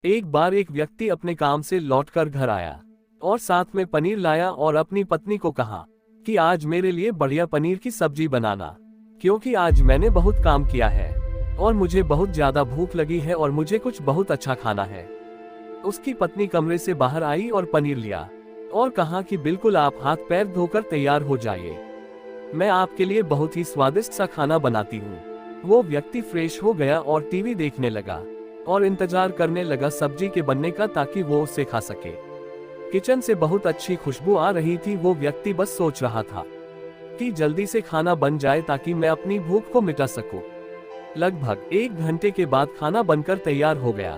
एक बार एक व्यक्ति अपने काम से लौटकर घर आया और साथ में पनीर लाया और अपनी पत्नी को कहा कि आज मेरे लिए बढ़िया पनीर की सब्जी बनाना, क्योंकि आज मैंने बहुत काम किया है और मुझे बहुत ज्यादा भूख लगी है और मुझे कुछ बहुत अच्छा खाना है। उसकी पत्नी कमरे से बाहर आई और पनीर लिया और कहा कि बिल्कुल आप हाथ पैर धोकर तैयार हो जाइए, मैं आपके लिए बहुत ही स्वादिष्ट सा खाना बनाती हूँ। वो व्यक्ति फ्रेश हो गया और टीवी देखने लगा और इंतजार करने लगा सब्जी के बनने का ताकि वो उसे खा सके। किचन से बहुत अच्छी खुशबू आ रही थी। वो व्यक्ति बस सोच रहा था कि जल्दी से खाना बन जाए ताकि मैं अपनी भूख को मिटा सकूं। लगभग 1 घंटे के बाद खाना बनकर तैयार हो गया।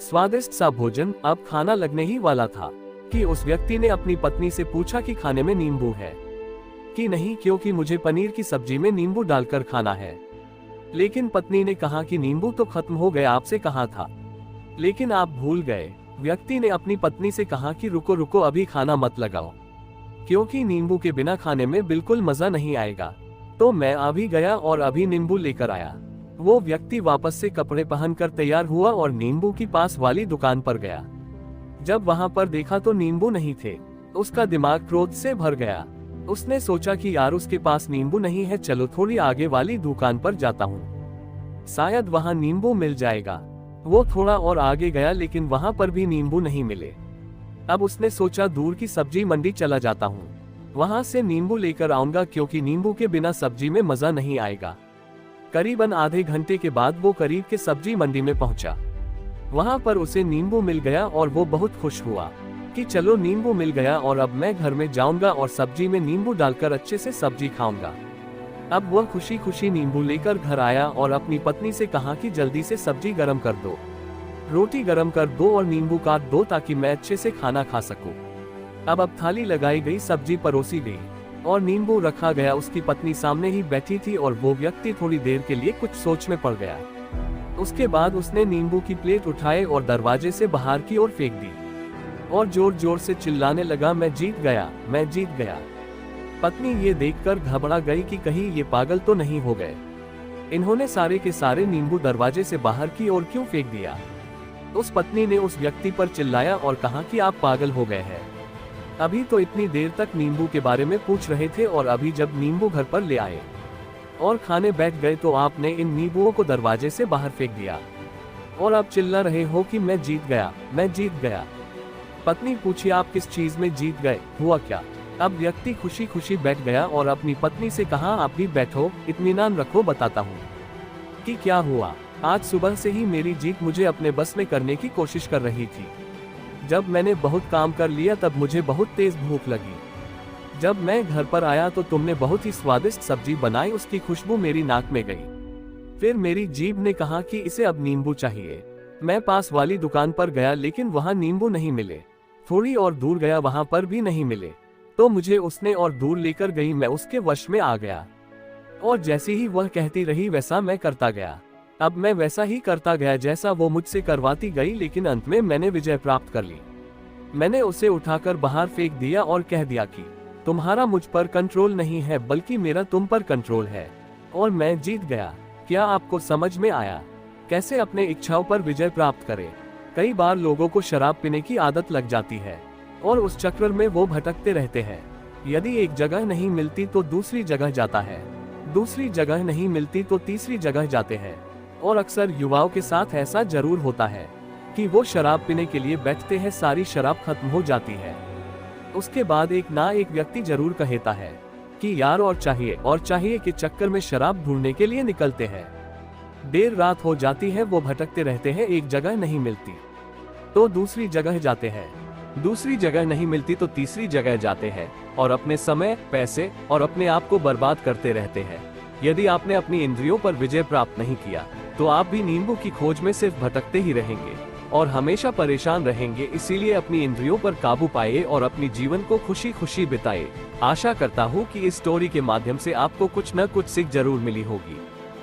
स्वादिष्ट सा भोजन अब खाना लगने ही वाला था कि उस व्यक्ति ने अपनी पत्नी से पूछा कि खाने में नींबू है कि नहीं, क्योंकि मुझे पनीर की सब्जी में नींबू डालकर खाना है। लेकिन पत्नी ने कहा कि नींबू तो खत्म हो गया, आपसे कहा था, लेकिन आप भूल गए। व्यक्ति ने अपनी पत्नी से कहा कि रुको रुको, अभी खाना मत लगाओ, क्योंकि नींबू के बिना खाने में बिल्कुल मजा नहीं आएगा। तो मैं अभी गया और अभी नींबू लेकर आया। वो व्यक्ति वापस से कपड़े पहनकर तैयार हुआ और नींबू की पास वाली दुकान पर गया। जब वहां पर देखा तो नींबू नहीं थे। उसका दिमाग क्रोध से भर गया। उसने सोचा कि यार उसके पास नींबू नहीं है, चलो थोड़ी आगे वाली दुकान पर जाता हूँ, शायद वहां नींबू मिल जाएगा। वो थोड़ा और आगे गया लेकिन वहां पर भी नींबू नहीं मिले। अब उसने सोचा दूर की सब्जी मंडी चला जाता हूँ, वहां से नींबू लेकर आऊंगा, क्योंकि नींबू के बिना सब्जी में मजा नहीं आएगा। करीबन आधे घंटे के बाद वो करीब के सब्जी मंडी में पहुंचा। वहां पर उसे नींबू मिल गया और वो बहुत खुश हुआ कि चलो नींबू मिल गया और अब मैं घर में जाऊंगा और सब्जी में नींबू डालकर अच्छे से सब्जी खाऊंगा। अब वह खुशी खुशी नींबू लेकर घर आया और अपनी पत्नी से कहा कि जल्दी से सब्जी गरम कर दो, रोटी गरम कर दो और नींबू काट दो ताकि मैं अच्छे से खाना खा सकूं। अब थाली लगाई गई, सब्जी परोसी गई और नींबू रखा गया। उसकी पत्नी सामने ही बैठी थी और वो व्यक्ति थोड़ी देर के लिए कुछ सोच में पड़ गया। उसके बाद उसने नींबू की प्लेट उठाए और दरवाजे से बाहर की ओर फेंक दी और जोर जोर से चिल्लाने लगा, मैं जीत गया, मैं जीत गया। पत्नी ये देखकर घबरा गई कि कहीं ये पागल तो नहीं हो गए, इन्होंने सारे के सारे नींबू दरवाजे से बाहर की ओर क्यों फेंक दिया। उस पत्नी ने उस व्यक्ति पर चिल्लाया और कहा कि आप पागल हो गए हैं, अभी तो इतनी देर तक नींबू के बारे में पूछ रहे थे और अभी जब नींबू घर पर ले आए और खाने बैठ गए तो आपने इन नींबुओं को दरवाजे से बाहर फेंक दिया और अब चिल्ला रहे हो कि मैं जीत गया, मैं जीत गया। पत्नी पूछी, आप किस चीज में जीत गए, हुआ क्या। अब व्यक्ति खुशी खुशी बैठ गया और अपनी पत्नी से कहा, आप भी बैठो, इत्मीनान रखो, बताता हूँ कि क्या हुआ। आज सुबह से ही मेरी जीत मुझे अपने बस में करने की कोशिश कर रही थी। जब मैंने बहुत काम कर लिया तब मुझे बहुत तेज भूख लगी। जब मैं घर पर आया तो तुमने बहुत ही स्वादिष्ट सब्जी बनाई, उसकी खुशबू मेरी नाक में गई। फिर मेरी जीभ ने कहा कि इसे अब नींबू चाहिए। मैं पास वाली दुकान पर गया लेकिन वहां नींबू नहीं मिले। थोड़ी और दूर गया, वहां पर भी नहीं मिले। तो मुझे उसने और दूर लेकर गई, मैं उसके वश में आ गया और जैसी ही वह कहती रही वैसा मैं करता गया। अब मैं वैसा ही करता गया जैसा वो मुझसे करवाती गई, लेकिन अंत में मैंने विजय प्राप्त कर ली। मैंने उसे उठाकर बाहर फेंक दिया और कह दिया कि तुम्हारा मुझ पर कंट्रोल नहीं है बल्कि मेरा तुम पर कंट्रोल है और मैं जीत गया। क्या आपको समझ में आया कैसे अपने इच्छाओं पर विजय प्राप्त करें। कई बार लोगों को शराब पीने की आदत लग जाती है और उस चक्कर में वो भटकते रहते हैं। यदि एक जगह नहीं मिलती तो दूसरी जगह जाता है, दूसरी जगह नहीं मिलती तो तीसरी जगह जाते हैं। और अक्सर युवाओं के साथ ऐसा जरूर होता है कि वो शराब पीने के लिए बैठते हैं, सारी शराब खत्म हो जाती है। उसके बाद एक ना एक व्यक्ति जरूर कहता है कि यार और चाहिए के चक्कर में शराब ढूंढने के लिए निकलते हैं। देर रात हो जाती है, वो भटकते रहते हैं, एक जगह नहीं मिलती तो दूसरी जगह जाते हैं, दूसरी जगह नहीं मिलती तो तीसरी जगह जाते हैं और अपने समय, पैसे और अपने आप को बर्बाद करते रहते हैं। यदि आपने अपनी इंद्रियों पर विजय प्राप्त नहीं किया तो आप भी नींबू की खोज में सिर्फ भटकते ही रहेंगे और हमेशा परेशान रहेंगे। इसीलिए अपनी इंद्रियों पर काबू पाए और अपनी जीवन को खुशी खुशी बिताए। आशा करता हूँ कि इस स्टोरी के माध्यम से आपको कुछ न कुछ सीख जरूर मिली होगी।